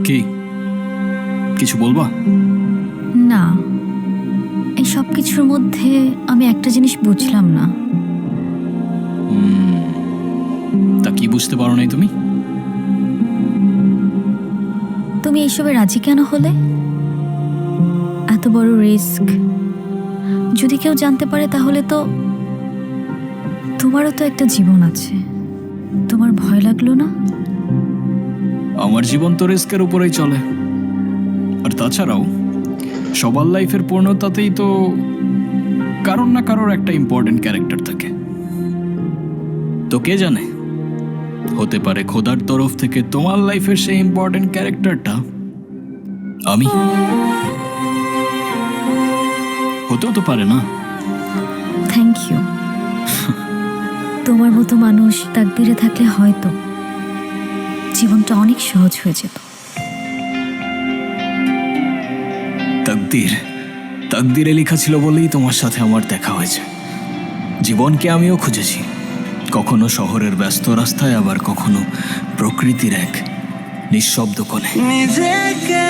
কি কিছু বলবা? না, এই সব কিছুর মধ্যে আমি একটা জিনিস বুঝলাম না। তা কি বুঝতে পারো নাই তুমি? তুমি এইসবে রাজি কেন হলে? এত বড় রিস্ক যদি কেউ জানতে পারে তাহলে তো তোমারও তো একটা জীবন আছে, তোমার ভয় লাগলো না? আমার জীবন তো রিস্কের উপরেই চলে। আর তাছাড়াও সবার লাইফের পূর্ণতাতেই তো কারোর না কারোর একটা ইম্পর্টেন্ট ক্যারেক্টার থাকে। তো কে জানে, হতে পারে খোদার তরফ থেকে তোমার লাইফের সেই ইম্পর্টেন্ট ক্যারেক্টারটা আমি। হতেও তো পারে না? Thank you. তোমার মতো মানুষ তাকদিরে থাকলে হয়তো জীবনটা অনেক সহজ হয়ে যেত। তাকদিরে লেখা ছিল বলেই তোমার সাথে আমার দেখা হয়েছে। জীবনকে আমিও খুঁজেছি, কখনো শহরের ব্যস্ত রাস্তায়, আবার কখনো প্রকৃতির এক নিঃশব্দ কোণে। নিজেকে